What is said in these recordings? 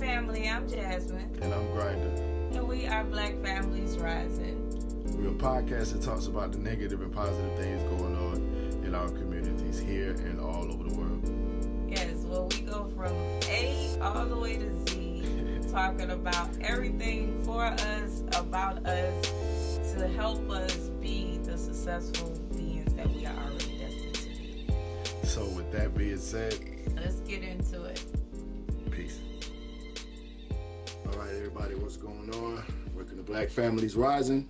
family. I'm Jasmine. And I'm Grinder. And we are Black Families Rising. We're a podcast that talks about the negative and positive things going on in our communities here and all over the world. Yes, well, we go from A all the way to Z, talking about everything for us, about us, to help us be the successful beings that we are already destined to be. So with that being said, let's get into it. Peace. All right, everybody, what's going on? Welcome to Black Families Rising.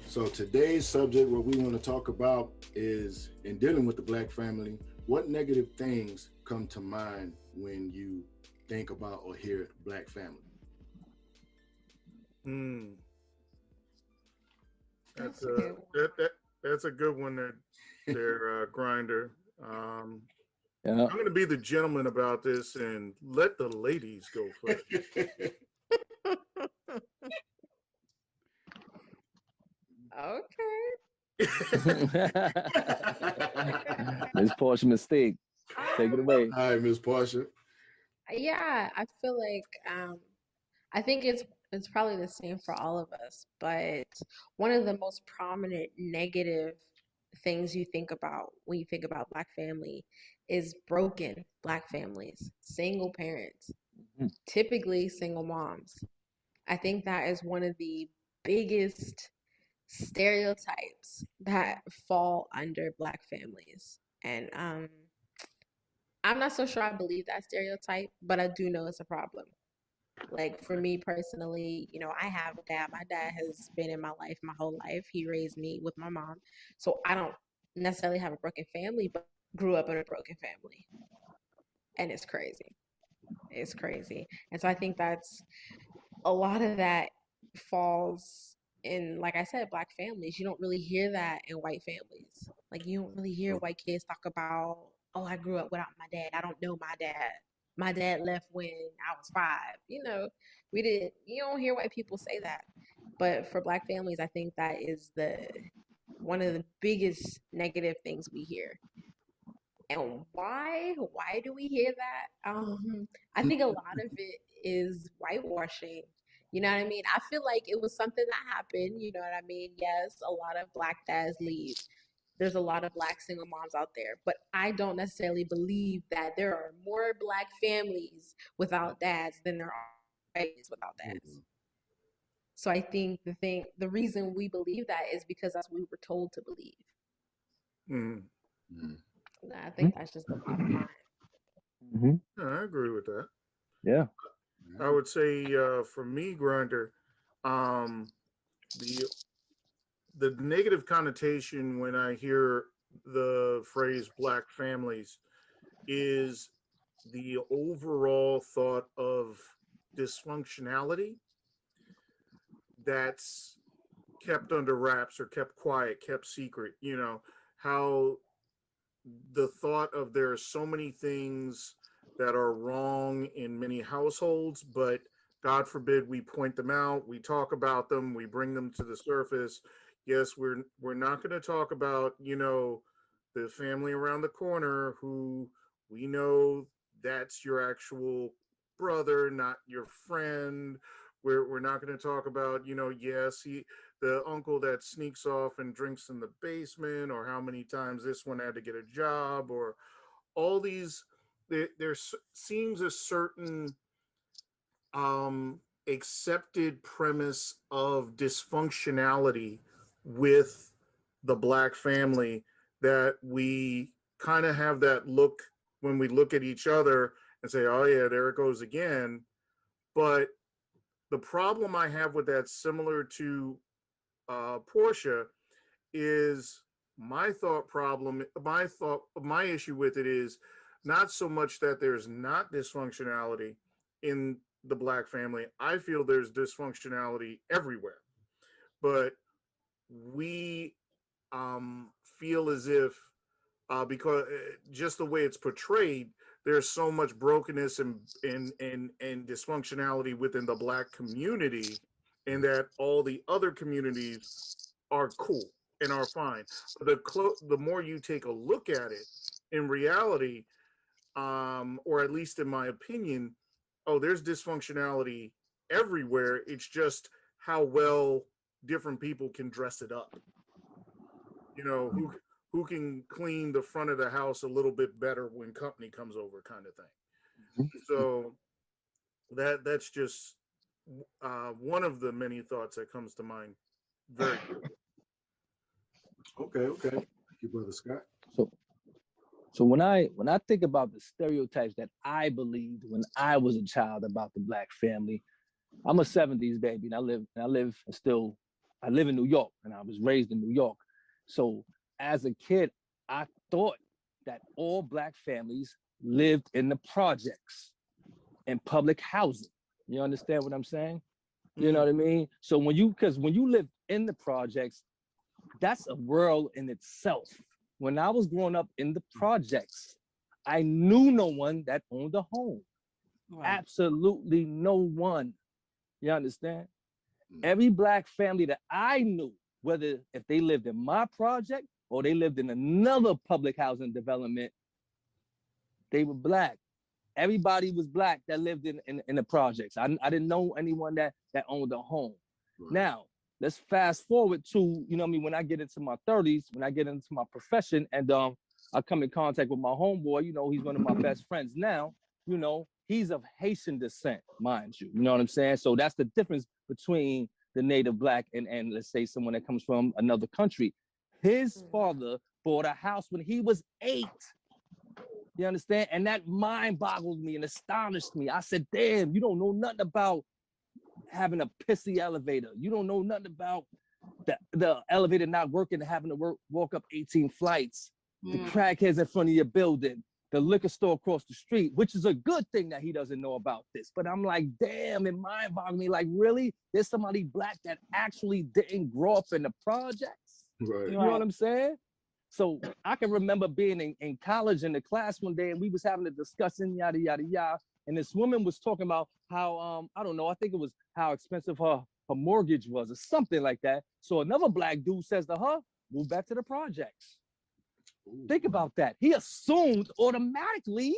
So today's subject, what we want to talk about is, in dealing with the Black family, what negative things come to mind when you think about or hear Black family? That's a good one there, Grinder. I'm going to be the gentleman about this and let the ladies go first. Okay. Miss Portia Mistake. Take it away. All right, Miss Portia. Yeah, I feel like I think it's probably the same for all of us, but one of the most prominent negative things you think about when you think about Black family is broken Black families, single parents, typically single moms. I think that is one of the biggest stereotypes that fall under Black families. And I'm not so sure I believe that stereotype, but I do know it's a problem. Like for me personally, I have a dad. My dad has been in my life my whole life. He raised me with my mom. So I don't necessarily have a broken family, but grew up in a broken family. And it's crazy. It's crazy. And so I think that's a lot of that falls in, like I said, Black families. You don't really hear that in white families. Like you don't really hear white kids talk about, oh, I grew up without my dad. I don't know my dad. My dad left when I was 5. You don't hear white people say that. But for Black families, I think that is one of the biggest negative things we hear. And why do we hear that? I think a lot of it is whitewashing. You know what I mean? I feel like it was something that happened. You know what I mean? Yes, a lot of Black dads leave. There's a lot of Black single moms out there, but I don't necessarily believe that there are more Black families without dads than there are families without dads. Mm-hmm. So I think the reason we believe that is because that's what we were told to believe. Mm-hmm. I think that's just the bottom line. Mm-hmm. Yeah, I agree with that. Yeah. I would say for me, Grinder, the negative connotation when I hear the phrase Black families is the overall thought of dysfunctionality that's kept under wraps or kept quiet, kept secret. How the thought of there are so many things that are wrong in many households, but God forbid we point them out, we talk about them, we bring them to the surface. Yes, we're not going to talk about, the family around the corner who we know that's your actual brother, not your friend. We're not going to talk about, the uncle that sneaks off and drinks in the basement, or how many times this one had to get a job, or all these. There seems a certain accepted premise of dysfunctionality with the Black family that we kind of have that look when we look at each other and say, oh yeah, there it goes again. But the problem I have with that, similar to Portia, is my issue with it is not so much that there's not dysfunctionality in the Black family. I feel there's dysfunctionality everywhere, but we feel as if because just the way it's portrayed, there's so much brokenness and dysfunctionality within the Black community, and that all the other communities are cool and are fine. The more you take a look at it, in reality, or at least in my opinion, oh, there's dysfunctionality everywhere. It's just how well different people can dress it up. You know, who can clean the front of the house a little bit better when company comes over, kind of thing. So that's just one of the many thoughts that comes to mind. Very good. Okay. Thank you, Brother Scott. So when I think about the stereotypes that I believed when I was a child about the Black family, I'm a 70s baby, and I live in New York, and I was raised in New York. So as a kid, I thought that all Black families lived in the projects and public housing. You understand what I'm saying? You know what I mean? So because when you live in the projects, that's a world in itself. When I was growing up in the projects, I knew no one that owned a home. Right. Absolutely no one. You understand? Every Black family that I knew, whether if they lived in my project or they lived in another public housing development, they were Black. Everybody was Black that lived in the projects. I didn't know anyone that owned a home. Right. Now, let's fast forward to, you know what I mean, when I get into my 30s, when I get into my profession, and I come in contact with my homeboy, you know, he's one of my best friends now, you know, he's of Haitian descent, mind you. You know what I'm saying? So that's the difference between the native Black and let's say someone that comes from another country. His father bought a house when he was 8. You understand? And that mind boggled me and astonished me. I said, damn, you don't know nothing about having a pissy elevator. You don't know nothing about the elevator not working and having to walk up 18 flights, the crackheads in front of your building, the liquor store across the street, which is a good thing that he doesn't know about this. But I'm like, damn, it mind boggled me. Like, really? There's somebody Black that actually didn't grow up in the projects? Right. You know what I'm saying? So I can remember being in college in the class one day, and we was having a discussion, yada, yada, yada. And this woman was talking about how, I don't know, I think it was how expensive her mortgage was or something like that. So another Black dude says to her, move back to the projects. Ooh. Think about that. He assumed automatically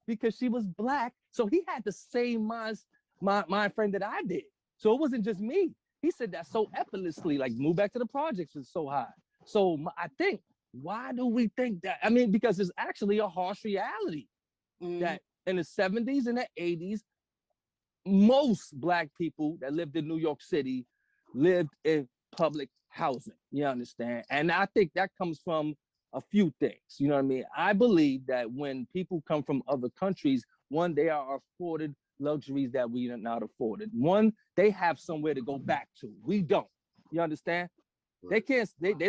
because she was Black. So he had the same mind frame that I did. So it wasn't just me. He said that so effortlessly, like move back to the projects is so high. So I think, why do we think that? I mean, because it's actually a harsh reality that in the 70s and the 80s, most Black people that lived in New York City lived in public housing. You understand? And I think that comes from a few things. You know what I mean? I believe that when people come from other countries, one, they are afforded luxuries that we are not afforded. One, they have somewhere to go back to. We don't. You understand? They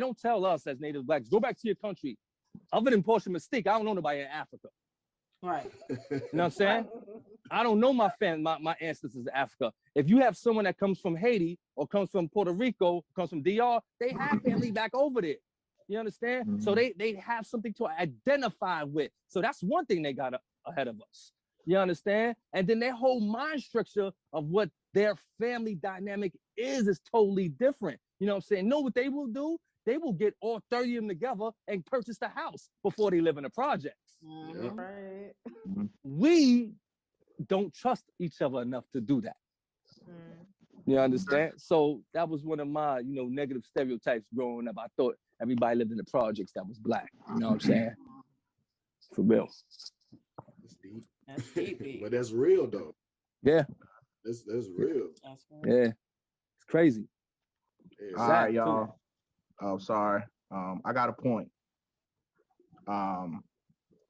don't tell us as native Blacks, go back to your country. Other than Portia Mystique, I don't know nobody in Africa. Right. You know what I'm saying? I don't know my ancestors in Africa. If you have someone that comes from Haiti or comes from Puerto Rico, comes from DR, they have family back over there. You understand? Mm-hmm. So they have something to identify with. So that's one thing they got ahead of us. You understand? And then their whole mind structure of what their family dynamic is totally different. You know what I'm saying? Know what they will do? They will get all 30 of them together and purchase the house before they live in the projects. Mm-hmm. Yeah. Right. We don't trust each other enough to do that. You understand? So that was one of my, negative stereotypes growing up. I thought everybody lived in the projects that was Black. You know what I'm saying? For real. That's deep. But that's real though. Yeah. That's real. That's real. Yeah. It's crazy. Yeah. All right, y'all. Oh, sorry. I got a point.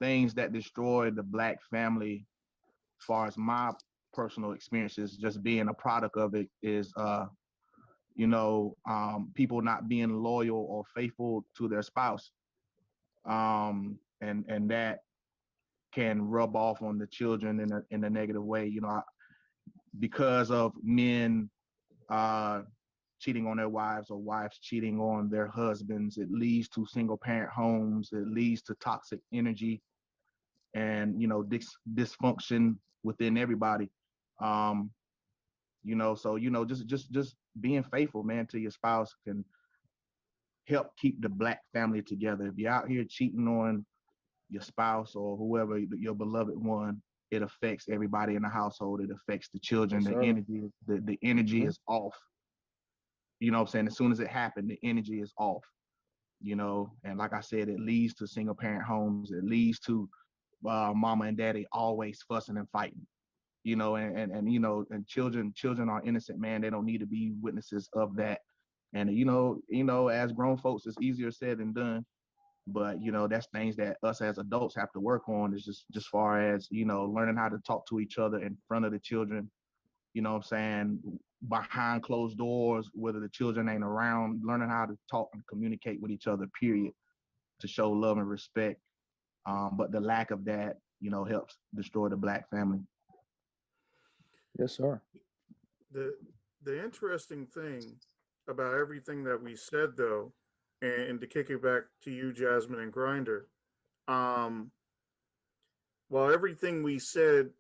Things that destroyed the Black family, as far as my personal experiences, just being a product of it, is people not being loyal or faithful to their spouse. And that can rub off on the children in a negative way, because of men cheating on their wives or wives cheating on their husbands. It leads to single parent homes. It leads to toxic energy and, dysfunction within everybody. So, just being faithful, man, to your spouse can help keep the Black family together. If you're out here cheating on your spouse or whoever, your beloved one, it affects everybody in the household. It affects the children. Yes, The sir. energy, the energy Mhm. is off. You know what I'm saying? As soon as it happened, the energy is off. And like I said, it leads to single parent homes. It leads to mama and daddy always fussing and fighting. And children are innocent, man. They don't need to be witnesses of that. And as grown folks, it's easier said than done. But that's things that us as adults have to work on. Is just far as learning how to talk to each other in front of the children. You know what I'm saying? Behind closed doors, whether the children ain't around, learning how to talk and communicate with each other, period, to show love and respect. But the lack of that, helps destroy the Black family. Yes, sir. The interesting thing about everything that we said, though, and to kick it back to you, Jasmine and Grinder, um, while everything we said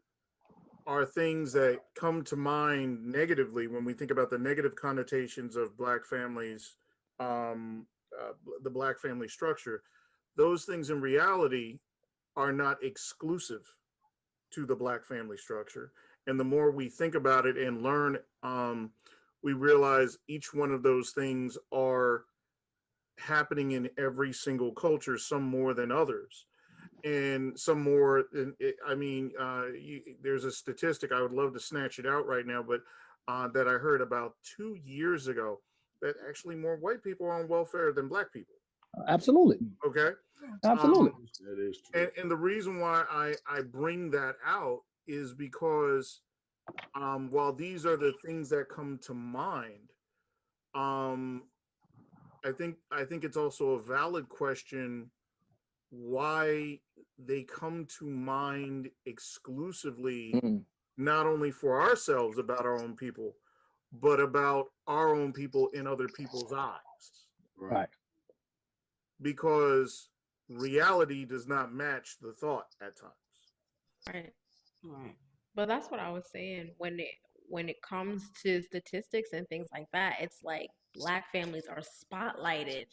are things that come to mind negatively when we think about the negative connotations of Black families, um, the Black family structure, those things in reality are not exclusive to the Black family structure. And the more we think about it and learn, we realize each one of those things are happening in every single culture, some more than others. And some more than, there's a statistic, I would love to snatch it out right now, but that I heard about 2 years ago, that actually more white people are on welfare than Black people. Absolutely. Okay. Absolutely. That is true. And the reason why I bring that out is because while these are the things that come to mind, I think it's also a valid question why they come to mind exclusively, Mm. not only for ourselves about our own people, but about our own people in other people's eyes. Right. Because reality does not match the thought at times. Right. Right. But that's what I was saying when it comes to statistics and things like that, it's like Black families are spotlighted,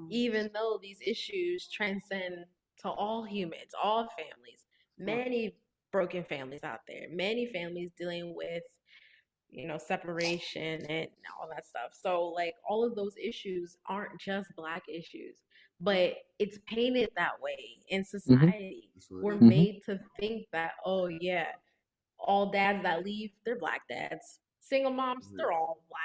even though these issues transcend to all humans, all families. Many broken families out there, many families dealing with, separation and all that stuff. So like all of those issues aren't just Black issues, but it's painted that way in Mm-hmm. society. That's what We're it is. Mm-hmm. made to think that, oh yeah, all dads that leave, they're Black dads. Single moms, they're all Black.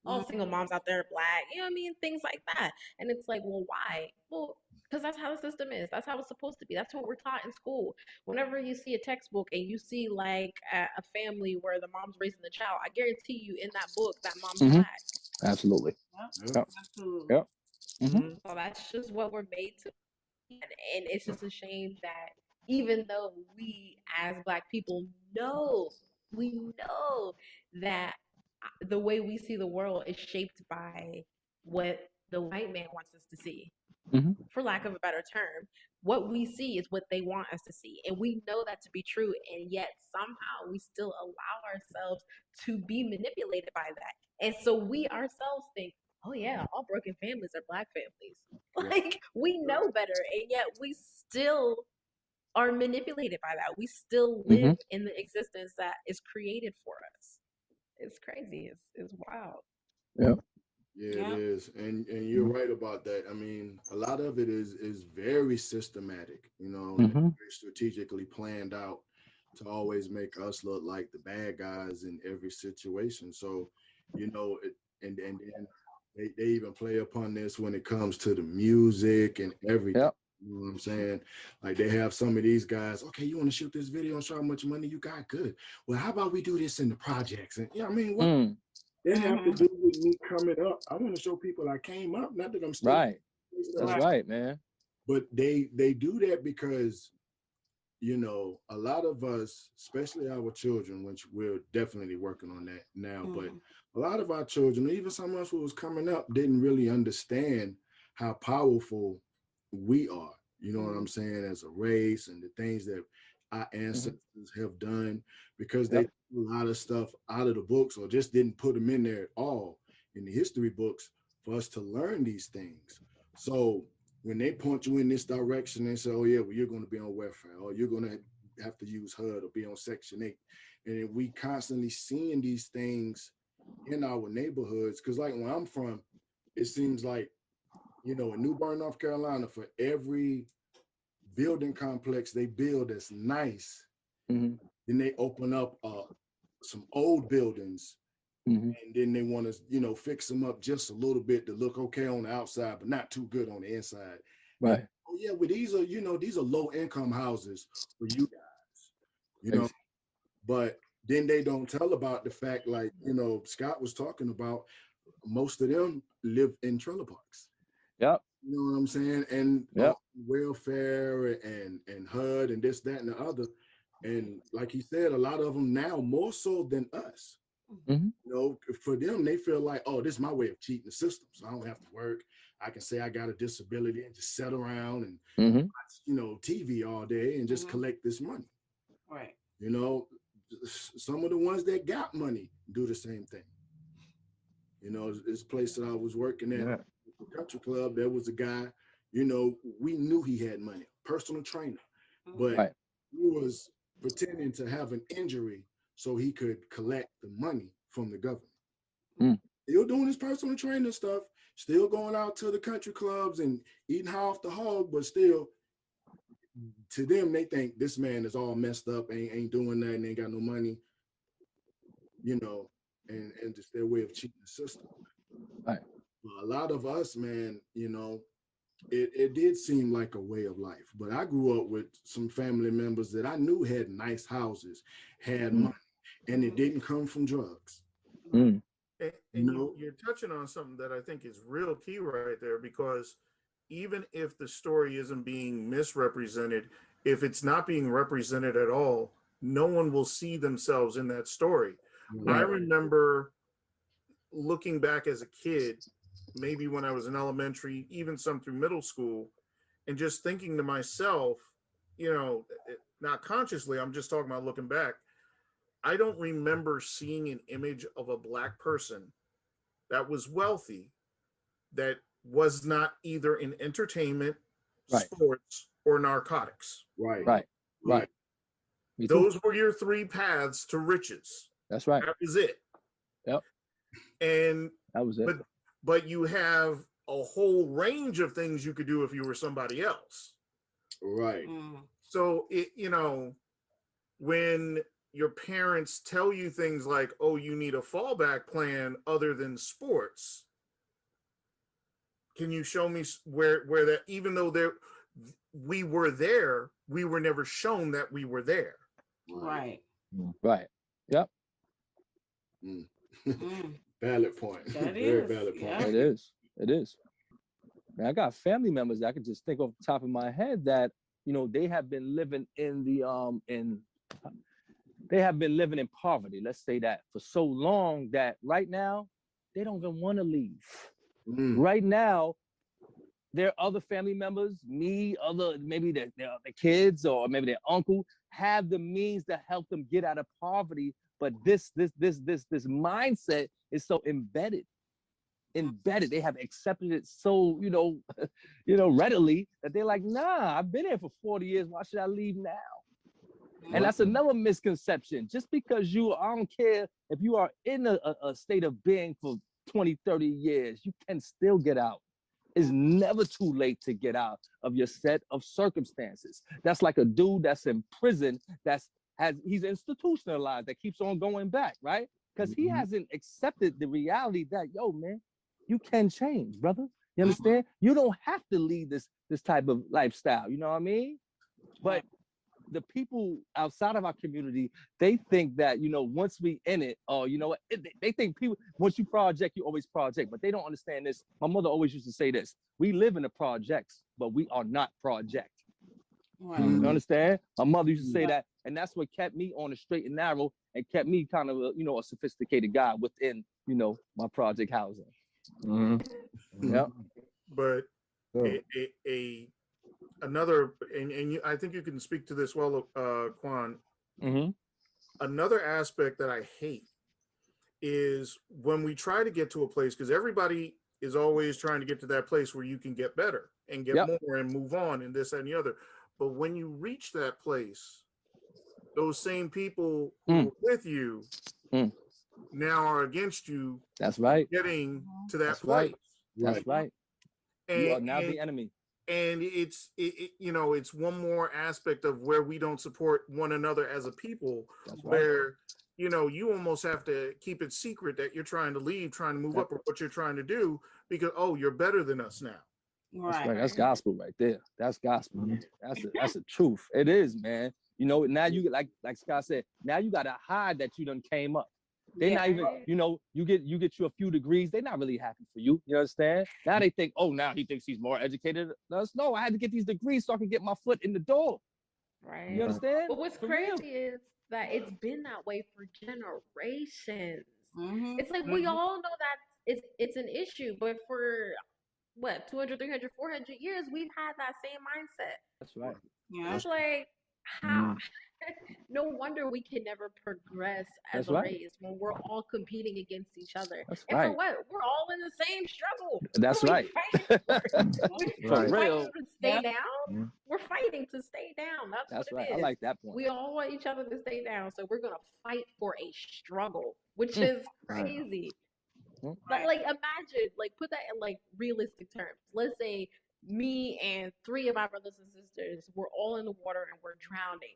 All single moms out there are Black. You know what I mean? Things like that. And it's like, well, why? Well, because that's how the system is. That's how it's supposed to be. That's what we're taught in school. Whenever you see a textbook and you see like a family where the mom's raising the child, I guarantee you in that book that mom's Mm-hmm. Black. Absolutely. Yep. Yep. Absolutely. Yep. Mm-hmm. So that's just what we're made to be. And it's just a shame that even though we as Black people we know that the way we see the world is shaped by what the white man wants us to see, Mm-hmm. for lack of a better term. What we see is what they want us to see. And we know that to be true. And yet somehow we still allow ourselves to be manipulated by that. And so we ourselves think, oh yeah, all broken families are Black families. Like we know better. And yet we still are manipulated by that. We still Mm-hmm. live in the existence that is created for us. It's crazy. It's wild. Yep. Yeah, it Yep. is, and you're right about that. I mean, a lot of it is very systematic, Mm-hmm. very strategically planned out to always make us look like the bad guys in every situation. So, and then they even play upon this when it comes to the music and everything. Yep. You know what I'm saying? Like they have some of these guys, okay, you want to shoot this video and show how much money you got? Good. Well, how about we do this in the projects? And I mean, what Mm. they have to do with me coming up? I want to show people I came up, not that I'm still Right. That's Right. right, man. but they do that because a lot of us, especially our children, which we're definitely working on that now, but a lot of our children, even some of us who was coming up, didn't really understand how powerful we are. You know what I'm saying, as a race, and the things that our ancestors have done, because they Yep. took a lot of stuff out of the books or just didn't put them in there at all in the history books for us to learn these things. So when they point you in this direction and say, oh yeah, well, you're going to be on welfare, or you're going to have to use HUD or be on Section 8. And we constantly seeing these things in our neighborhoods. Because like where I'm from, it seems like, in New Bern, North Carolina, for every building complex they build that's nice, Mm-hmm. then they open up some old buildings, Mm-hmm. and then they want to, fix them up just a little bit to look okay on the outside, but not too good on the inside. Right. And, oh yeah, well these are low income houses for you guys, but then they don't tell about the fact, like, Scott was talking about, most of them live in trailer parks. Yep. You know what I'm saying? And Yep. welfare and HUD and this, that, and the other. And like he said, a lot of them now, more so than us, Mhm. For them, they feel like, oh, this is my way of cheating the system. So I don't have to work. I can say I got a disability and just sit around and Mhm. watch, TV all day and just collect this money. Right. Some of the ones that got money do the same thing. This place that I was working at, Yeah. the country club, there was a guy, we knew he had money, personal trainer, but Right. he was pretending to have an injury so he could collect the money from the government. Mm. Still doing his personal trainer stuff, still going out to the country clubs and eating high off the hog, but still, to them, they think this man is all messed up, ain't doing that, and ain't got no money, and just their way of cheating the system. Right. But a lot of us, man, it did seem like a way of life. But I grew up with some family members that I knew had nice houses, had money, and it didn't come from drugs. Mm. And you're touching on something that I think is real key right there, because even if the story isn't being misrepresented, if it's not being represented at all, no one will see themselves in that story. Right. I remember looking back as a kid, maybe when I was in elementary, even some through middle school, and just thinking to myself, not consciously, I'm just talking about looking back, I don't remember seeing an image of a Black person that was wealthy, that was not either in entertainment, Right. sports, or narcotics. Right. Right. Right. Me too. Those were your three paths to riches. That's right. That was it. Yep. And That was it. but you have a whole range of things you could do if you were somebody else. Right. So when your parents tell you things like, oh, you need a fallback plan other than sports, can you show me where that, even though we were there, we were never shown that we were there. Right. Right. Yep. Valid point. That Very is, valid point. yeah. It is. It is. Man, I got family members that I could just think off the top of my head that, they have been living in they have been living in poverty, let's say that, for so long that right now they don't even want to leave. Right now, their other family members, maybe their kids or maybe their uncle, have the means to help them get out of poverty. But this mindset is so embedded. They have accepted it so readily that they're like, nah, I've been here for 40 years. Why should I leave now? And that's another misconception. Just because I don't care if you are in a state of being for 20, 30 years, you can still get out. It's never too late to get out of your set of circumstances. That's like a dude that's in prison, he's institutionalized, that keeps on going back, right? Because he hasn't accepted the reality that, yo, man, you can change, brother. You understand? You don't have to lead this type of lifestyle. You know what I mean? But the people outside of our community, they think that, once we in it, they think people, once you project, you always project, but they don't understand this. My mother always used to say this: we live in the projects, but we are not project. Right. You understand? My mother used to say that, and that's what kept me on the straight and narrow and kept me kind of a sophisticated guy within, my project housing. Yep. But another, and I think you can speak to this well, Quan. Another aspect that I hate is when we try to get to a place, because everybody is always trying to get to that place where you can get better and get more and move on and this, that, and the other. But when you reach that place, those same people who Mm. were with you Mm. now are against you That's right. getting to that That's place. right. That's right. And, You are now the enemy. and it's it's one more aspect of where we don't support one another as a people. That's right. Where you almost have to keep it secret that you're trying to leave, trying to move up, or what you're trying to do, because you're better than us now. That's right. That's gospel right there. That's gospel. That's a truth. It is, man. Now you like Scott said, now you gotta hide that you done came up. They're not even, you get you a few degrees. They're not really happy for you. You understand? Now they think, oh, now he thinks he's more educated than us. No, I had to get these degrees so I can get my foot in the door. Right. You understand? But what's crazy is that it's been that way for generations. It's like we all know that it's an issue, but for what, 200, 300, 400 years, we've had that same mindset. That's right. Yeah. It's like, how? No wonder we can never progress as That's a right. race when we're all competing against each other. That's and right. for what? We're all in the same struggle. That's What are right. we fighting for? For Right. real. Fighting to stay Yeah. down. We're fighting to stay down. That's That's what right. it I is. like that point. We all want each other to stay down, so we're gonna fight for a struggle, which Mm. is crazy. Mm. But like, imagine, like, put that in like realistic terms. Let's say me and 3 of my brothers and sisters, we're all in the water and we're drowning,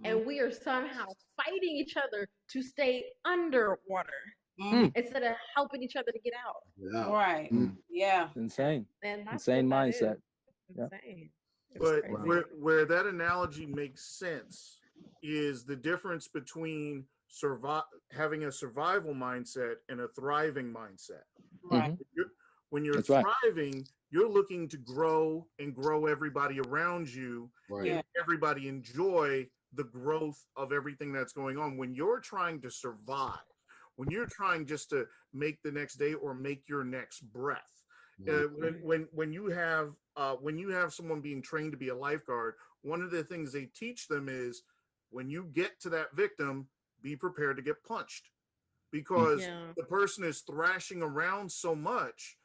and we are somehow fighting each other to stay underwater instead of helping each other to get out. Right. Yeah. Insane. And that's Insane what that mindset. is. Yeah. Insane. It's But crazy. where that analogy makes sense is the difference between having a survival mindset and a thriving mindset. Right. When you're That's right. thriving, you're looking to grow and grow everybody around you, Right. and everybody enjoy the growth of everything that's going on. When you're trying to survive, when you're trying just to make the next day or make your next breath, when you have someone being trained to be a lifeguard, one of the things they teach them is when you get to that victim, be prepared to get punched, because the person is thrashing around so much.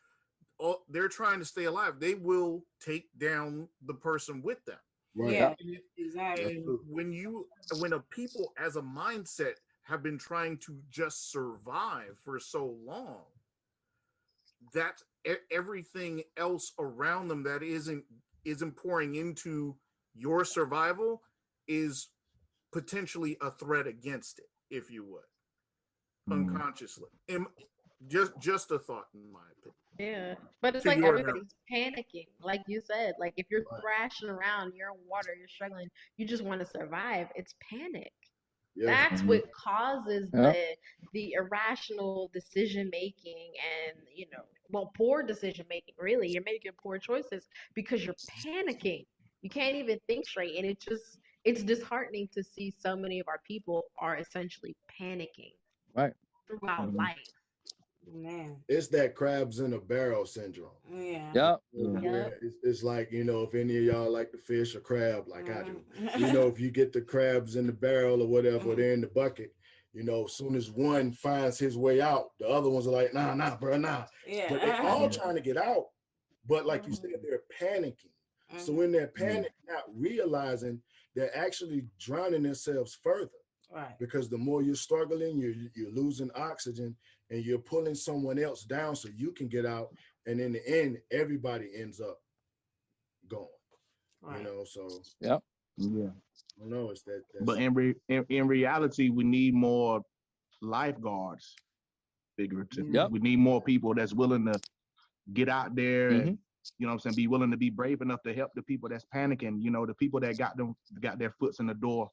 They're trying to stay alive. They will take down the person with them. Right. Yeah. Exactly. And when a people as a mindset have been trying to just survive for so long, that everything else around them that isn't pouring into your survival is potentially a threat against it, if you would, unconsciously. Just a thought, in my opinion. Yeah, but it's To like your everybody's panicking, like you said. Like if you're thrashing around, you're in water, you're struggling, you just want to survive. It's panic. Yeah. That's what causes the irrational decision making and poor decision making. Really, you're making poor choices because you're panicking. You can't even think straight, and it's disheartening to see so many of our people are essentially panicking throughout life. Man. It's that crabs in a barrel syndrome. Yeah. Yeah. Where it's like, if any of y'all like to fish or crab like I do, Mm-hmm. if you get the crabs in the barrel or whatever, they're in the bucket, as soon as one finds his way out, the other ones are like, nah, bro, nah. Yeah. But they're all trying to get out. But like you said, they're panicking. So when they're panicking, not realizing they're actually drowning themselves further. Right. Because the more you're struggling, you're losing oxygen and you're pulling someone else down so you can get out. And in the end, everybody ends up going. Right. So Yeah. I don't know. It's that. But in reality, we need more lifeguards, figuratively. Yep. We need more people that's willing to get out there and, Mhm. be willing to be brave enough to help the people that's panicking. The people that got their foots in the door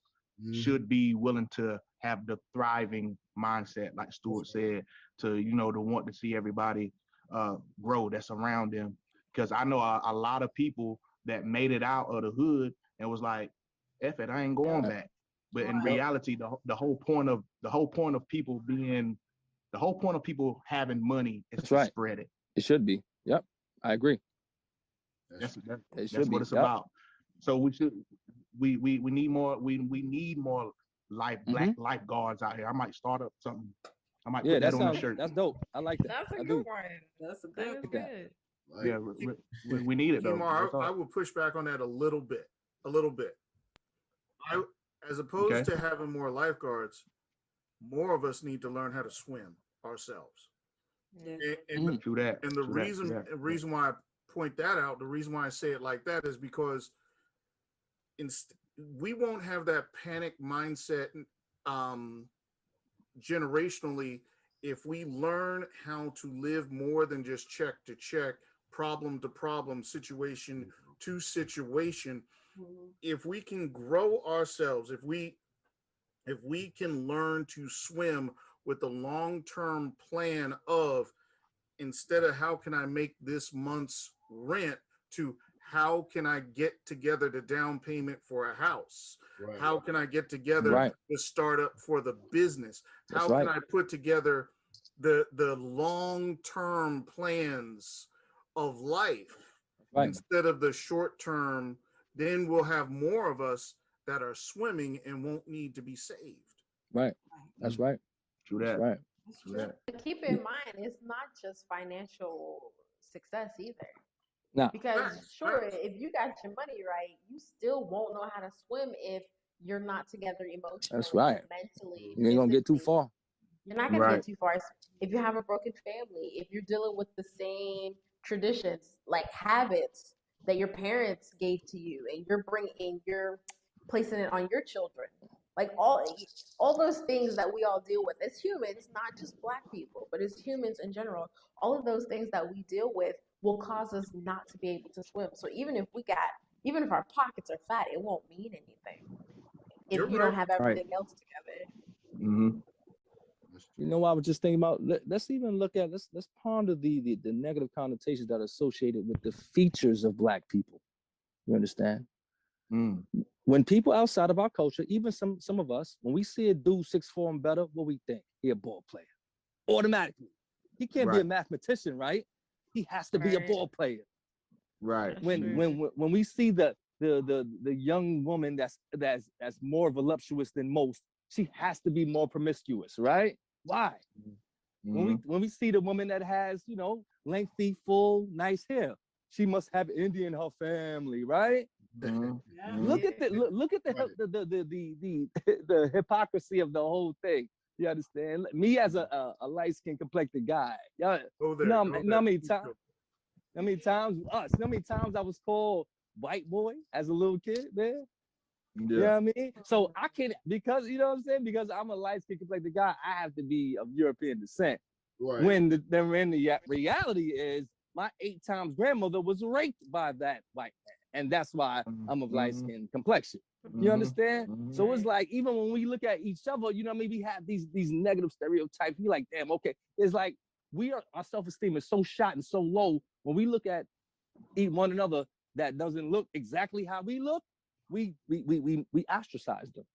should be willing to have the thriving mindset, like Stuart said, to want to see everybody grow that's around them. Because I know a lot of people that made it out of the hood and was like, F it, I ain't going back. But in reality, the whole point of people having money is That's to right. spread it. It should be. Yep. I agree. That's should what be. it's about. So we need more. We need more black lifeguards out here. I might start up something. I might put that on the shirt. That's dope. I like that. That's a I good do. one. That's a That good is one. good. Like, Yeah, we need it though. Kimar, That's all. I will push back on that a little bit. As opposed Okay. to having more lifeguards, more of us need to learn how to swim ourselves. Yeah. And True that. and the True that, true that. reason why I point that out, the reason why I say it like that is because we won't have that panic mindset generationally if we learn how to live more than just check to check, problem to problem, situation to situation. If we can grow ourselves, if we can learn to swim with the long-term plan of, instead of how can I make this month's rent, to how can I get together the down payment for a house? Right. How can I get together Right. the startup for the business? That's How can right. I put together the long-term plans of life Right. instead of the short-term? Then we'll have more of us that are swimming and won't need to be saved. Right. That's right. True That's that. right. True that. But keep in mind, it's not just financial success either. Now, Because Facts, sure, facts. if you got your money right, you still won't know how to swim if you're not together emotionally, right. mentally, you ain't gonna get too physically. far. You're not gonna Right. get too far. If you have a broken family, if you're dealing with the same traditions, like habits that your parents gave to you, and you're placing it on your children, like all those things that we all deal with as humans, not just Black people, but as humans in general, all of those things that we deal with will cause us not to be able to swim. So even if our pockets are fat, it won't mean anything if You're you right. don't have everything else together. Mm-hmm. You know, I was just thinking about. Let's even look at. Let's ponder the negative connotations that are associated with the features of Black people. You understand? Mm. When people outside of our culture, even some of us, when we see a dude 6'4" and better, what we think? He a ball player. Automatically. He can't be a Right. mathematician, right? He has to be a Right. ball player. Right. That's When true. when we see the young woman that's more voluptuous than most, she has to be more promiscuous, right? Why? Mm-hmm. When we see the woman that has, lengthy, full, nice hair, she must have Indian in her family, right? Mm-hmm. Yeah. Look at the Right. the hypocrisy of the whole thing. You understand? Me as a light-skinned complected guy, yeah, Go there. you know, Go how there. many Keep times? going. How many times I was called white boy as a little kid, man? You know Yeah. what I mean? So I can, because you know what I'm saying, because I'm a light-skinned complected guy, I have to be of European descent. Right. When the reality is, my 8 times grandmother was raped by that white man, and that's why I'm of light-skinned complexion. You Mhm. understand? Mhm. So it's like, even when we look at each other, you know, maybe have these negative stereotypes. We like, damn, okay. It's like our self-esteem is so shot and so low when we look at one another that doesn't look exactly how we look. We ostracize them.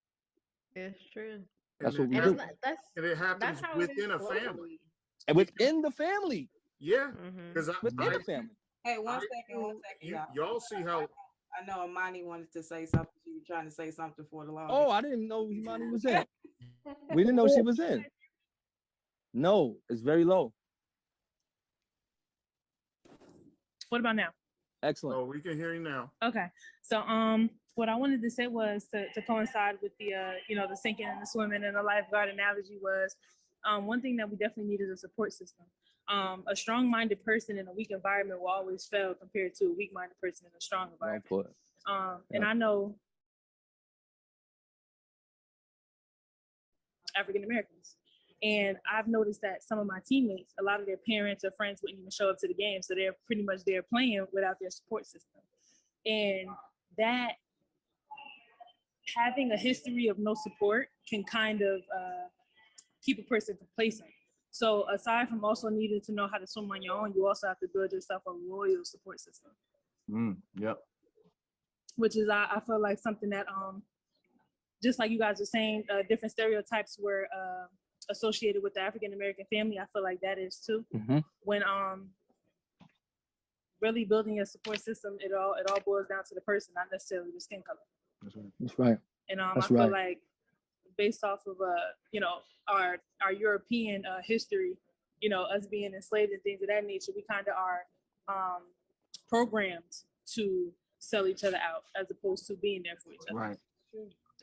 It's true. That's And what we it And do. happens, and it happens that's how it is within a family. globally. And within the family, Yeah, Mm-hmm. because within the family. Hey, one I second, do- y'all. y'all see how I know Amani wanted to say something. She was trying to say something for the longest. Oh, I didn't know Imani was in. We didn't know she was in. No, it's very low. What about now? Excellent. oh, we can hear you now. Okay. So what I wanted to say was to coincide with the the sinking and the swimming and the lifeguard analogy was one thing that we definitely need is a support system. A strong-minded person in a weak environment will always fail compared to a weak-minded person in a strong Well environment. put. And Yeah. I know African Americans. And I've noticed that some of my teammates, a lot of their parents or friends wouldn't even show up to the game. So they're pretty much there playing without their support system. And that having a history of no support can kind of keep a person complacent. So aside from also needing to know how to swim on your own, you also have to build yourself a loyal support system, Yep. which is I feel like something that just like you guys are saying, different stereotypes were associated with the African American family. I feel like that is too. Mm-hmm. When really building your support system, it all boils down to the person, not necessarily the skin color. That's right. That's right. And That's I feel right. like based off of our European history, us being enslaved and things of that nature, we kind of are programmed to sell each other out as opposed to being there for each other. Right.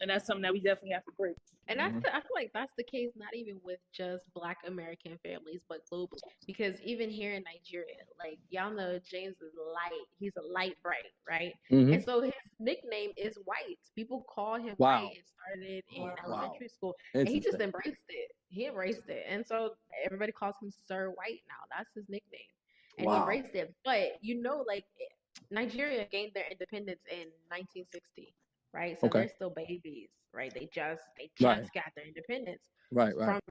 And that's something that we definitely have to break. And I feel like that's the case not even with just Black American families, but globally. Because even here in Nigeria, like y'all know James is light. He's a light bright, right? Mhm. And so his nickname is White. People call him Wow. White. It started in Wow. elementary school. And he just Interesting. embraced it. He embraced it. And so everybody calls him Sir White now. That's his nickname. And he Wow. embraced it. But you know, like Nigeria gained their independence in 1960. Right, so Okay. they're still babies, right? They just Right. got their independence Right. from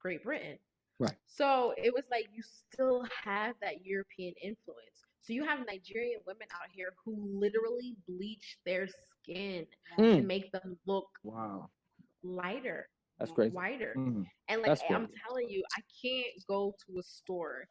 Great Britain. Right. So it was like you still have that European influence. So you have Nigerian women out here who literally bleach their skin to Mm. make them look Wow. lighter, That's crazy. whiter. Mm. And like That's I'm crazy. telling you, I can't go to a store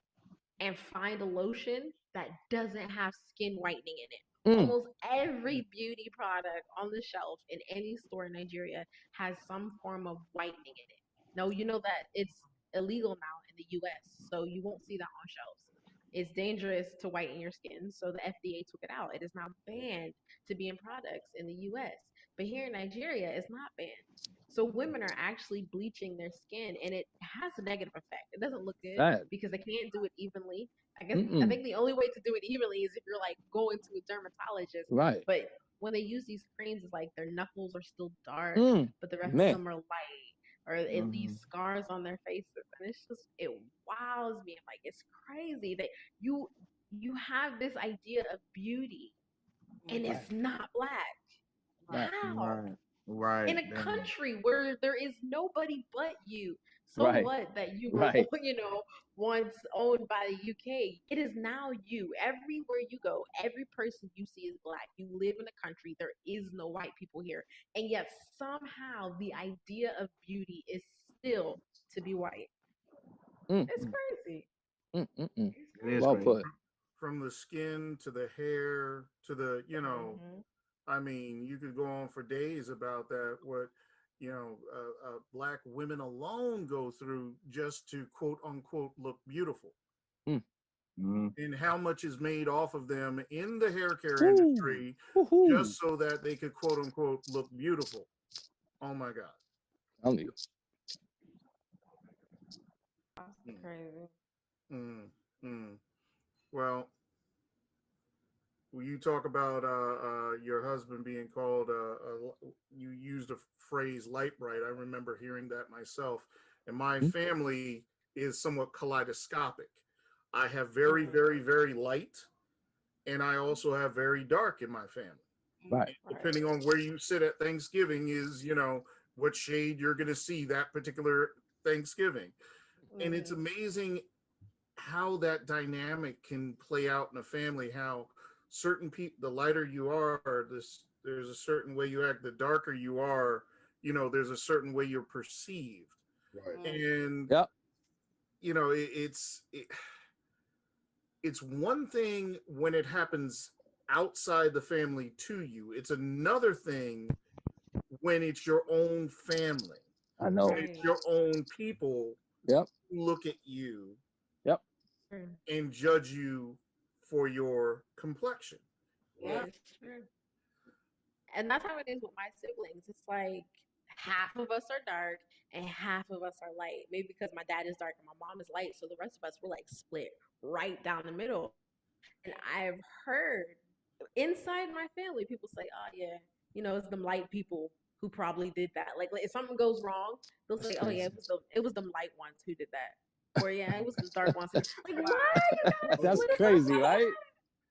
and find a lotion that doesn't have skin whitening in it. Mm. Almost every beauty product on the shelf in any store in Nigeria has some form of whitening in it. No, you know that it's illegal now in the US, so you won't see that on shelves. It's dangerous to whiten your skin, so the FDA took it out. It is now banned to be in products in the US. But here in Nigeria, it's not banned. So women are actually bleaching their skin, and it has a negative effect. It doesn't look good Sad. because they can't do it evenly. I guess I Mm-mm. think the only way to do it evenly is if you're like going to a dermatologist. Right. But when they use these creams, it's like their knuckles are still dark, Mm. but the rest of Man. them are light, or it leaves scars on their faces, and it's just it wows me. I'm like, it's crazy that you have this idea of beauty, and Right. it's not Black. Right. How? Right. Right. In a Damn. country where there is nobody but you. So Right. what that you were, Right. once owned by the UK? It is now you. Everywhere you go, every person you see is Black. You live in a country, there is no white people here. And yet somehow the idea of beauty is still to be white. Mm. It's crazy. Mm. Mm. Mm. It's It is Well crazy. put. From the skin to the hair to the, Mhm. I mean, you could go on for days about that. What, Black women alone go through just to quote unquote look beautiful, Mm. and how much is made off of them in the hair care Woo. industry Woohoo. just so that they could quote unquote look beautiful. Oh my God. Tell you. That's crazy. Mm, mm. Well, you talk about your husband being called, you used the phrase light bright. I remember hearing that myself. And my Mhm. family is somewhat kaleidoscopic. I have very, very, very light, and I also have very dark in my family. Right. Depending on where you sit at Thanksgiving is, what shade you're going to see that particular Thanksgiving. And it's Mhm. amazing how that dynamic can play out in a family, how certain people, the lighter you are, there's a certain way you act, the darker you are, there's a certain way you're perceived. Right. And Yep. it's one thing when it happens outside the family to you. It's another thing when it's your own family. I know. When it's your own people Yep. who look at you Yep. and judge you for your complexion. Yeah, it's true. And that's how it is with my siblings. It's like half of us are dark and half of us are light. Maybe because my dad is dark and my mom is light, so the rest of us were like split right down the middle. And I've heard inside my family people say, "Oh yeah, it's them light people who probably did that." Like if something goes wrong, they'll say, "Oh yeah, it was them light ones who did that," or "Yeah, it was the dark ones." Like why you gotta That's split us crazy, up? right?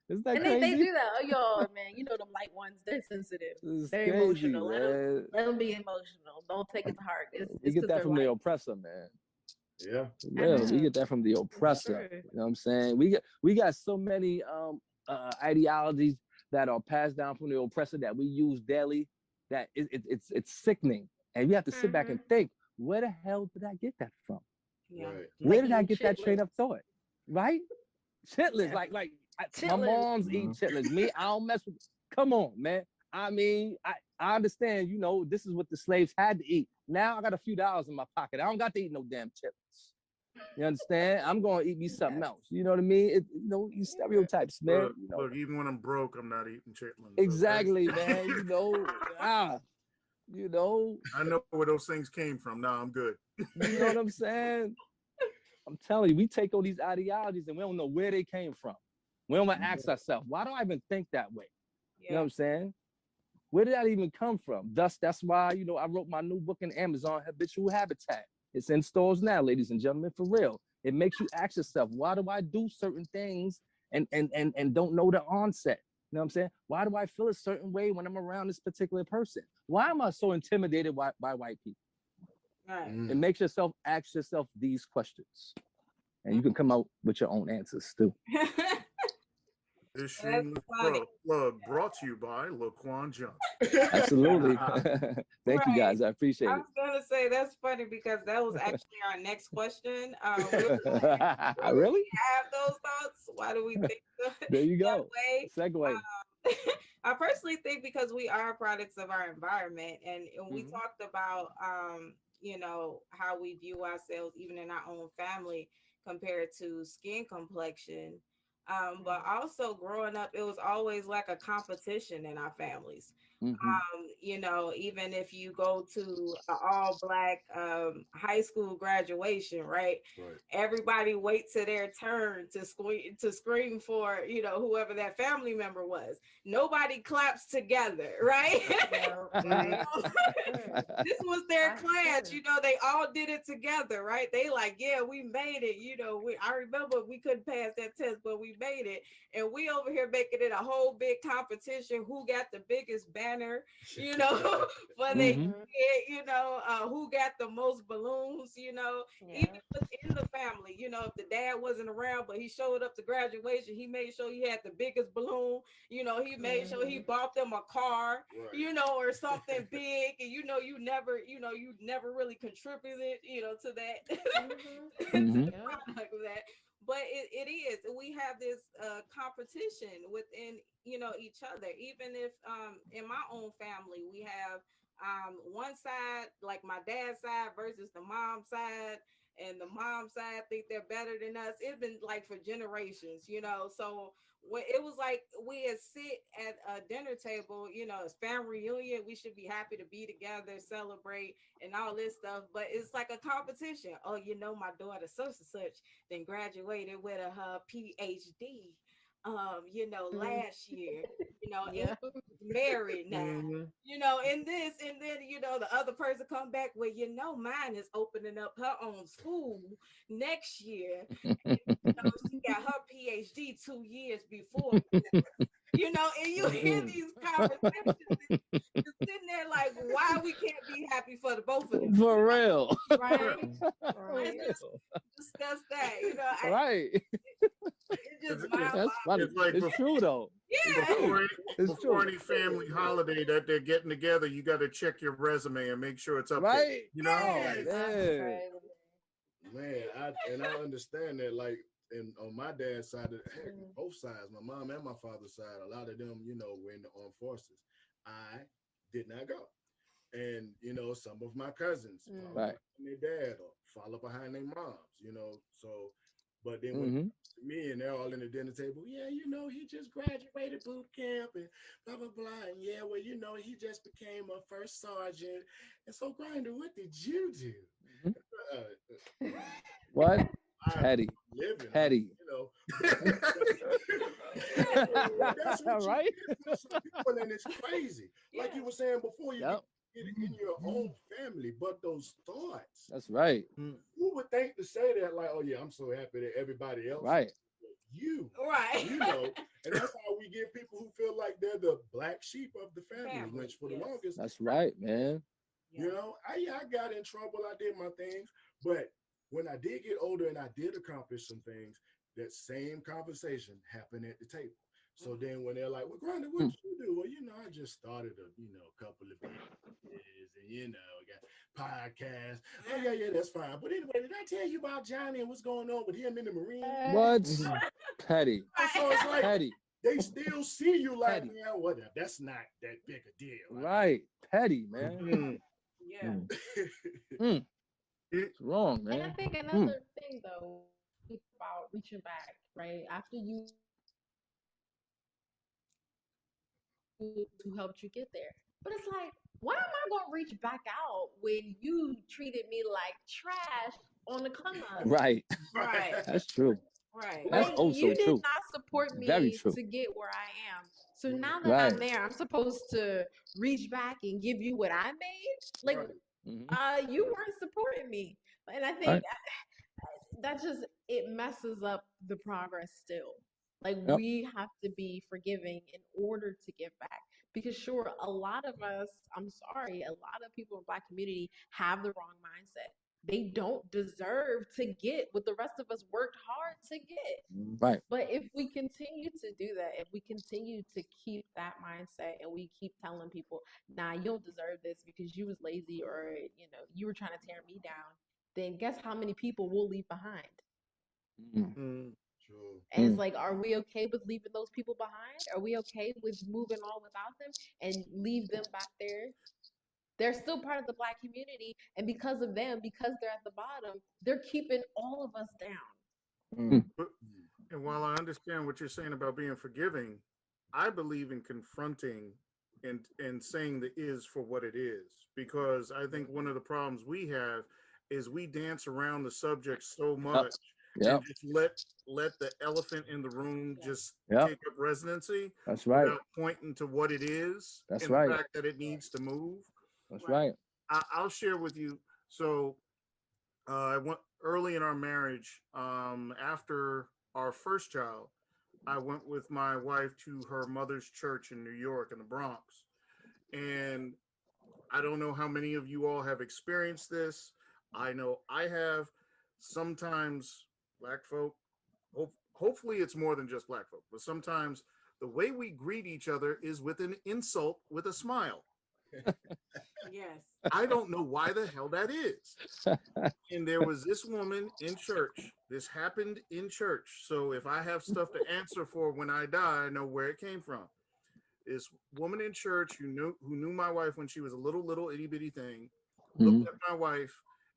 Isn't that And crazy? they do that. Oh, yo, man, them light ones, they're sensitive. It's They're crazy, emotional. man. Let them be emotional. Don't take it to heart. We It's get because that they're from the light. oppressor, man. Yeah. Real. We know. get that from the oppressor. True. You know what I'm saying? We got so many ideologies that are passed down from the oppressor that we use daily that it's sickening. And you have to sit back and think, where the hell did I get that from? Yeah. Right. Where Like did I eating get that train of chitlins. thought? Right? Chitlins, Yeah. like my Chitlins. mom's eat chitlins. Me, I don't mess with. Come on, man. I mean, I understand. This is what the slaves had to eat. Now I got a few dollars in my pocket. I don't got to eat no damn chitlins. You understand? I'm gonna eat me something else. You know what I mean? These stereotypes, man. Look, even when I'm broke, I'm not eating chitlins. Exactly, Okay? man. You know, I know where those things came from. Now I'm good. you know what I'm saying? I'm telling you, we take all these ideologies and we don't know where they came from. We don't want to ask ourselves, why do I even think that way? You know what I'm saying? Where did that even come from? Thus, that's why, you know, I wrote my new book in Amazon, Habitual Habitat. It's in stores now, ladies and gentlemen, for real. It makes you ask yourself, why do I do certain things and don't know the onset? You know what I'm saying? Why do I feel a certain way when I'm around this particular person? Why am I so intimidated by white people? Right. It makes yourself ask yourself these questions. And you can come out with your own answers too. This shameless plug brought to you by Laquan Johnson. Absolutely. Thank you Right. guys. I appreciate I it. was gonna say that's funny because that was actually our next question. Really? Have those thoughts? Why do we think There you that go. way? Segue. I personally think because we are products of our environment, and we Mhm. talked about you know, how we view ourselves even in our own family compared to skin complexion. But also growing up, it was always like a competition in our families. Mhm. You know, even if you go to an all black high school graduation, right? Right. Everybody wait to their turn to scream for, you know, whoever that family member was. Nobody claps together, right? Yeah, right. This was their That's class, true. you know, they all did it together, right? They like, yeah, we made it, you know. I remember we couldn't pass that test, but we made it. And we over here making it a whole big competition. Who got the biggest banner, you know, for they Mhm. kid, you know, who got the most balloons, you know, even Yeah. within the family, you know, if the dad wasn't around, but he showed up to graduation, he made sure he had the biggest balloon, you know, he made sure he bought them a car, Right. you know, or something big, and you know, you never really contributed, you know, to that, to Mhm. the product of that. But it is, we have this competition within, you know, each other. Even if in my own family we have one side, like my dad's side versus the mom side, and the mom side think they're better than us. It's been like for generations, you know. So when it was like we had sit at a dinner table, you know, it's family reunion, we should be happy to be together, celebrate, and all this stuff. But it's like a competition. Oh, you know, my daughter such and such then graduated with her PhD. You know, last year, you know, and Yeah. married now. Mhm. You know, and this, and then you know, the other person come back with, you know, mine is opening up her own school next year. You know, she got her PhD 2 years before. You know, and you hear these conversations, and you're sitting there like, why we can't be happy for the both of them? For real. Right. For Let's Right. just real. discuss that. You know, Right. it's just It's, mind That's funny. it's like It's true though. It's Yeah. true. before, It's before true. any family holiday that they're getting together, you got to check your resume and make sure it's up there. Right? You know? Oh Yes. man. Man, I understand that. Like, and on my dad's side, heck, both sides, my mom and my father's side, a lot of them, you know, were in the armed forces. I did not go, and you know, some of my cousins follow Right. behind their dad or follow behind their moms, you know. So, but then when it Mhm. comes to me and they're all in the dinner table, yeah, you know, he just graduated boot camp and blah blah blah, and yeah, well, you know, he just became a first sergeant. And so, Grinder, what did you do? Mhm. Uh, What? I'm Petty. living, Petty. you know. That's what you Right? get from some people, and it's crazy. Like you were saying before, you Yep. get it in your own family, but those thoughts, That's right. who would think to say that? Like, oh yeah, I'm so happy that everybody else, Right. you, Right. you know, and that's how we get people who feel like they're the black sheep of the family. Family, Which for the yes. longest, That's right, man. you know, I got in trouble. I did my things, but when I did get older and I did accomplish some things, that same conversation happened at the table. So then when they're like, "Well, Granda, what did you do?" Well, you know, I just started a couple of businesses, and you know, got podcasts. Oh yeah, that's fine. But anyway, did I tell you about Johnny and what's going on with him in the Marine? What? Petty. So it's like Petty. they still see you like, Petty. man, whatever. That's not that big a deal. Right. Petty, man. Mm. Yeah. It's wrong, And I man. think another thing though, think about reaching back, right? After you who helped you get there. But it's like, why am I gonna reach back out when you treated me like trash on the come up? Right. Right. That's true. Right. That's Like, also you did true. not support Very me true. to get where I am. So now that Right. I'm there, I'm supposed to reach back and give you what I made. Like, Right. you weren't supporting me, and I think Right. that just it messes up the progress still. Like, Yep. we have to be forgiving in order to give back. Because sure, a lot of us, I'm sorry, a lot of people in Black community have the wrong mindset. They don't deserve to get what the rest of us worked hard to get. Right. But if we continue to do that, if we continue to keep that mindset and we keep telling people, nah, you don't deserve this because you was lazy or you were trying to tear me down, then guess how many people we'll leave behind? True. And it's like, are we okay with leaving those people behind? Are we okay with moving on without them and leave them back there? They're still part of the Black community, and because of them, because they're at the bottom, they're keeping all of us down. And while I understand what you're saying about being forgiving, I believe in confronting and saying the is for what it is. Because I think one of the problems we have is we dance around the subject so much Yep. and just let the elephant in the room just Yep. take up residency That's right. without pointing to what it is That's and right. the fact that it needs to move. That's right. I'll share with you. So I went early in our marriage, after our first child, I went with my wife to her mother's church in New York in the Bronx. And I don't know how many of you all have experienced this. I know I have. Sometimes Black folk, hopefully it's more than just Black folk, but sometimes the way we greet each other is with an insult with a smile. Yes. I don't know why the hell that is. And there was this woman in church. This happened in church. So if I have stuff to answer for when I die, I know where it came from. This woman in church who knew my wife when she was a little itty bitty thing, looked at my wife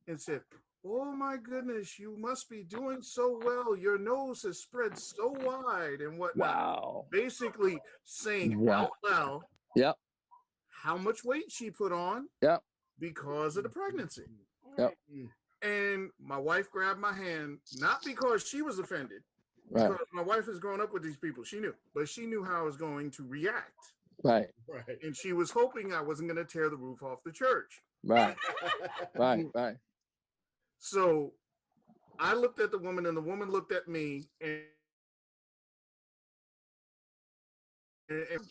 and said, "Oh my goodness, you must be doing so well. Your nose has spread so wide," and whatnot. Wow. Basically saying Wow. out loud Yep. how much weight she put on Yep. because of the pregnancy. Yep. And my wife grabbed my hand, not because she was offended, Right. because my wife has grown up with these people. She knew, but she knew how I was going to react. Right. Right. And she was hoping I wasn't going to tear the roof off the church. Right. Right. Right. So I looked at the woman and the woman looked at me, and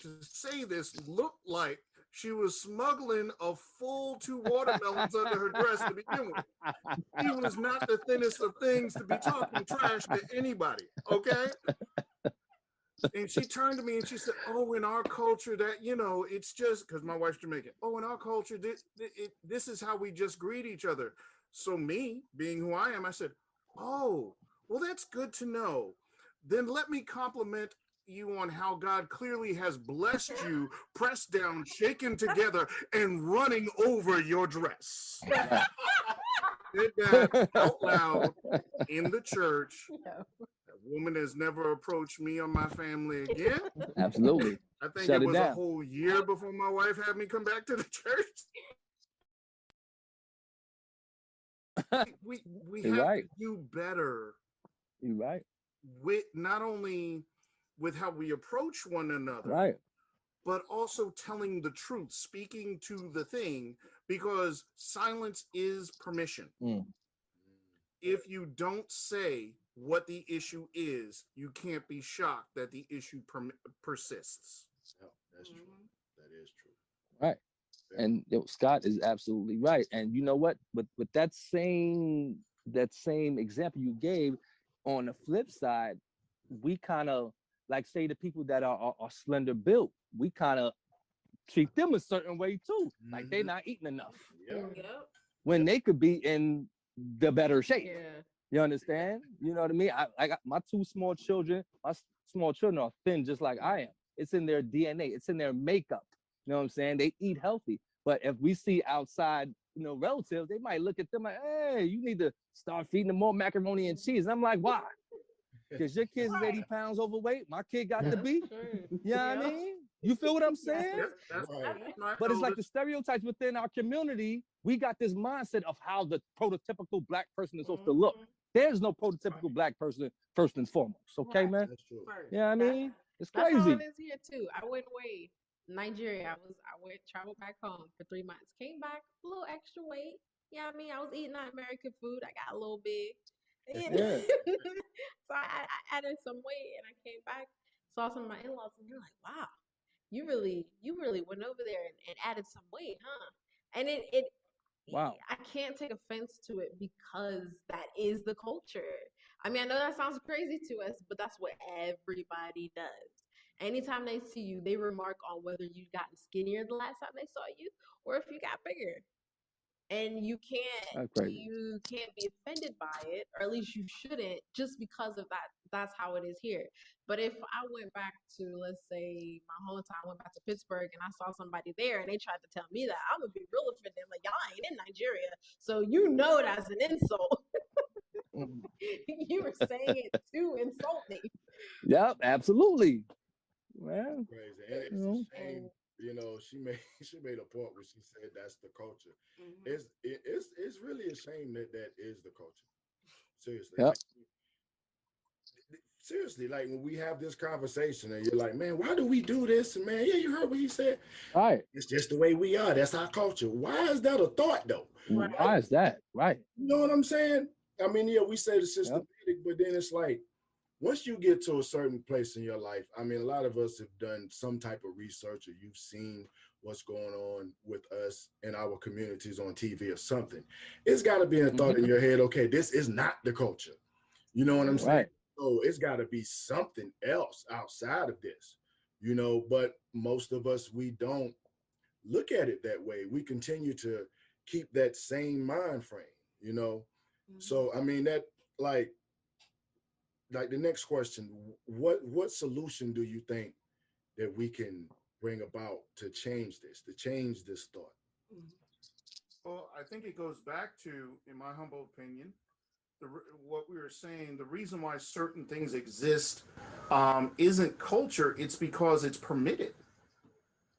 to say this looked like she was smuggling a full 2 watermelons under her dress to begin with. She was not the thinnest of things to be talking trash to anybody, okay? And she turned to me and she said, "Oh, in our culture that, it's just," because my wife's Jamaican. "Oh, in our culture, this is how we just greet each other." So me, being who I am, I said, "Oh, well, that's good to know. Then let me compliment you on how God clearly has blessed you, pressed down, shaken together, and running over your dress." Said that out loud in the church. That woman has never approached me or my family again. Absolutely. I think Shut it it was a down. whole year before my wife had me come back to the church. We You're have right. to do better You're right. with not only with how we approach one another, Right. but also telling the truth, speaking to the thing, because silence is permission. If you don't say what the issue is, you can't be shocked that the issue persists. Yeah, that's true. That is true. Right. And Scott is absolutely right. And you know what? With that same example you gave, on the flip side, we kind of like say the people that are slender built, we kind of treat them a certain way too. Like they're not eating enough Yep. when they could be in the better shape. Yeah. You understand? You know what I mean? I got my 2 small children. My small children are thin just like I am. It's in their DNA. It's in their makeup. You know what I'm saying? They eat healthy. But if we see outside, relatives, they might look at them like, "Hey, you need to start feeding them more macaroni and cheese." And I'm like, "Why?" Because your kid's 80 pounds overweight. My kid got to be. You know what I mean? You feel what I'm Yes. saying? That's Right. But it's like the stereotypes within our community. We got this mindset of how the prototypical black person is supposed to look. Mhm. There's no prototypical black person first and foremost. Okay, Right. man? That's true. First. Yeah, I That- mean, it's That's how crazy. it is here too. I went away, Nigeria. I went traveled back home for 3 months. Came back a little extra weight. Yeah, I mean, I was eating that American food. I got a little big. Yeah. So I added some weight and I came back, saw some of my in-laws, and they're like, wow, you really went over there and added some weight, huh? And it Wow. I can't take offense to it because that is the culture. I mean, I know that sounds crazy to us, but that's what everybody does. Anytime they see you, they remark on whether you've gotten skinnier the last time they saw you or if you got bigger. And That's crazy. you can't be offended by it, or at least you shouldn't, just because of that. That's how it is here. But if I went back to, let's say, my hometown, went back to Pittsburgh, and I saw somebody there, and they tried to tell me that, I would be real offended. Like, y'all ain't in Nigeria, so you know that's an insult. Mhm. You were saying it to insult me. Yep, absolutely. Well, Crazy. And it's you know, a shame, you know, she made she made a point where she said that's the culture. Mhm. It's really a shame that that is the culture. Seriously. Yep. Like, seriously, like when we have this conversation and you're like, man, why do we do this? And man, yeah, you heard what he said. all right. It's just the way we are. That's our culture. Why is that a thought though? Why is that? Right. You know what I'm saying? I mean, yeah, we say the systematic, but then it's like once you get to a certain place in your life, I mean, a lot of us have done some type of research or you've seen what's going on with us in our communities on TV or something. It's got to be a thought in your head, okay, this is not the culture. You know what I'm saying? Right. So it's got to be something else outside of this, you know, but most of us, we don't look at it that way. We continue to keep that same mind frame, you know? So, I mean, that like the next question, what solution do you think that we can bring about to change this thought? Well, I think it goes back to, in my humble opinion, what we were saying. The reason why certain things exist isn't culture; it's because it's permitted.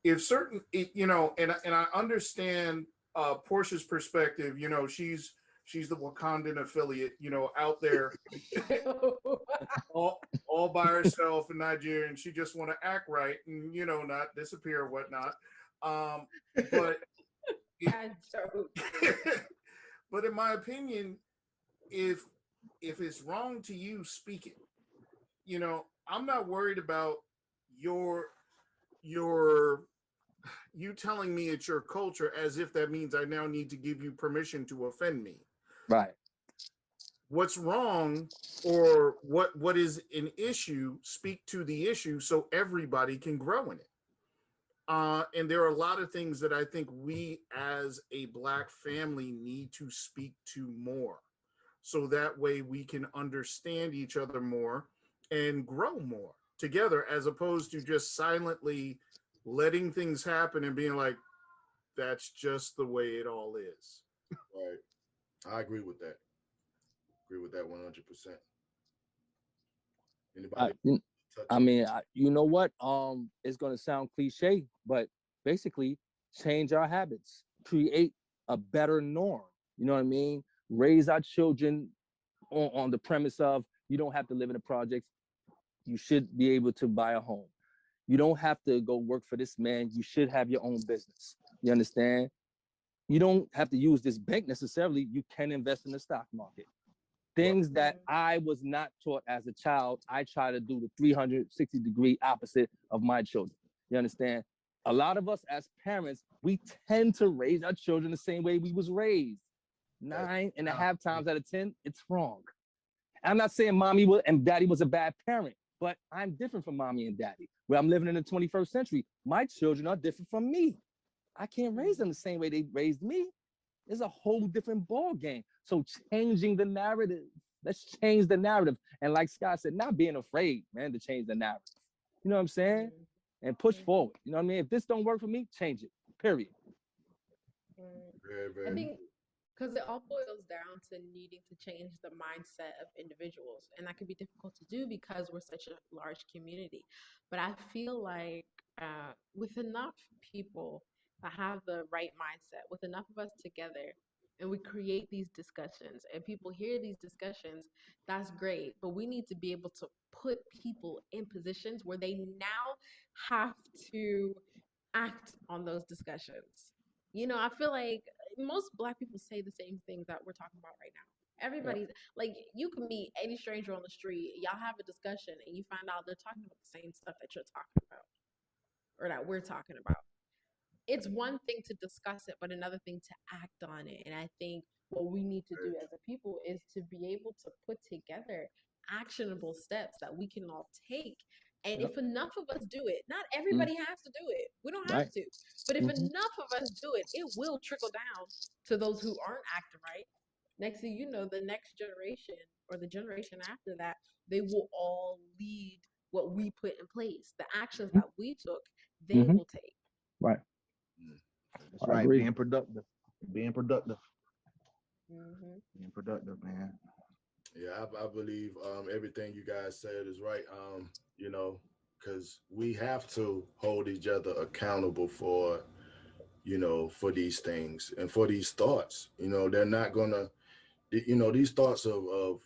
If certain, you know, and I understand Portia's perspective. You know, she's the Wakandan affiliate. You know, out there all by herself in Nigeria, and she just want to act right and, you know, not disappear or whatnot. But Bad joke. but in my opinion, if it's wrong to you, speak it. You know, I'm not worried about your you telling me it's your culture as if that means I now need to give you permission to offend me. Right. What's wrong or what is an issue, speak to the issue so everybody can grow in it. And there are a lot of things that I think we as a Black family need to speak to more. So that way we can understand each other more and grow more together, as opposed to just silently letting things happen and being like, that's just the way it all is. Right. I agree with that. Agree with that 100%. Anybody? I mean, you know what? It's gonna sound cliche, but basically, change our habits, create a better norm. You know what I mean? Raise our children on the premise of you don't have to live in the projects. You should be able to buy a home. You don't have to go work for this man. You should have your own business. You understand? You don't have to use this bank necessarily. You can invest in the stock market. Things that I was not taught as a child, I try to do the 360-degree opposite of my children. You understand? A lot of us as parents, we tend to raise our children the same way we was raised. 9.5 times out of 10, it's wrong. I'm not saying mommy and daddy was a bad parent, but I'm different from mommy and daddy. Where I'm living in the 21st century, my children are different from me. I can't raise them the same way they raised me. It's a whole different ball game. So changing the narrative, let's change the narrative. And like Scott said, not being afraid, man, to change the narrative. You know what I'm saying? And push forward. You know what I mean? If this don't work for me, change it. Period. Very, very. I think Because it all boils down to needing to change the mindset of individuals. And that can be difficult to do because we're such a large community. But I feel like with enough people that have the right mindset, with enough of us together, and we create these discussions and people hear these discussions, that's great. But we need to be able to put people in positions where they now have to act on those discussions. I feel like most Black people say the same things that we're talking about right now. Everybody's like, you can meet any stranger on the street, y'all have a discussion, and you find out they're talking about the same stuff that you're talking about or that we're talking about. It's one thing to discuss it, but another thing to act on it. And I think what we need to do as a people is to be able to put together actionable steps that we can all take. And if enough of us do it, not everybody has to do it. We don't have to. But if enough of us do it, it will trickle down to those who aren't acting right. Next thing you know, the next generation or the generation after that, they will all lead what we put in place. The actions that we took, they will take. Right. That's right. Being productive. Being productive. Being productive, man. Yeah, I believe everything you guys said is right. Because we have to hold each other accountable for, for these things and for these thoughts. They're not gonna, these thoughts of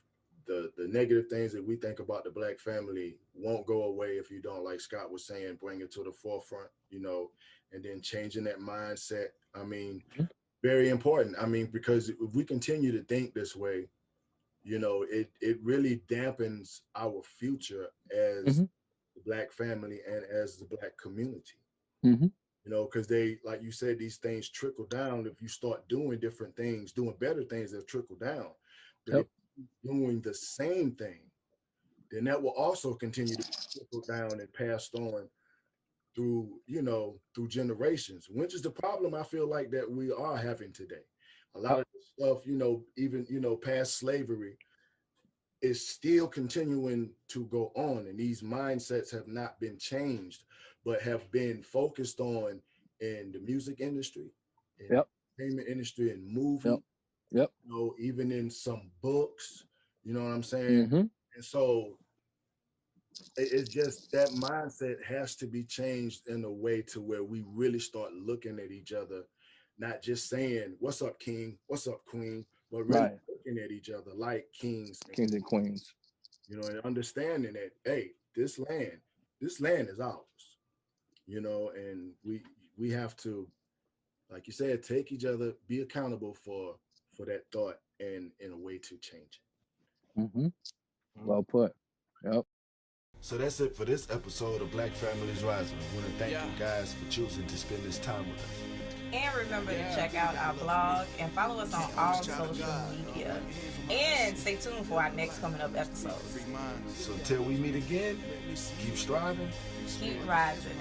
the negative things that we think about the Black family won't go away if you don't, like Scott was saying, bring it to the forefront, and then changing that mindset. I mean, very important. I mean, because if we continue to think this way, it really dampens our future as the Black family and as the Black community. Because they, like you said, these things trickle down. If you start doing different things, doing better things, that trickle down. But if you're doing the same thing, then that will also continue to trickle down and passed on through, through generations, which is the problem I feel like that we are having today. A lot of stuff, even, past slavery is still continuing to go on. And these mindsets have not been changed, but have been focused on in the music industry, in the entertainment industry, and movie, even in some books, you know what I'm saying? And so it's just that mindset has to be changed in a way to where we really start looking at each other, not just saying, "What's up, king? What's up, queen?" but really looking at each other like kings and queens. And understanding that, hey, this land is ours. And we have to, like you said, take each other, be accountable for that thought, and in a way to change it. Well put. Yep. So that's it for this episode of Black Families Rising. I want to thank you guys for choosing to spend this time with us. And remember to check out our blog and follow us on all social media. And stay tuned for our next coming up episodes. So until we meet again, keep striving, keep rising.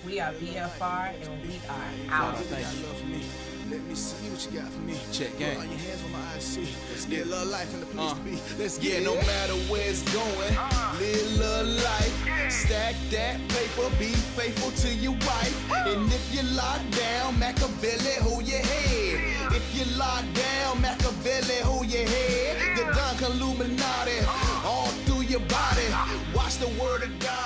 We are BFR and we are out. Let me see what you got for me. Check game. Put your hands on my IC. Let's get love life in the place to be. Let's get it. No matter where it's going, live love life. Stack that paper, be faithful to your wife. And if you lock down, Machiavelli, hold your head. If you lock down, Machiavelli, hold your head. The Dunk Illuminati all through your body. Watch the word of God.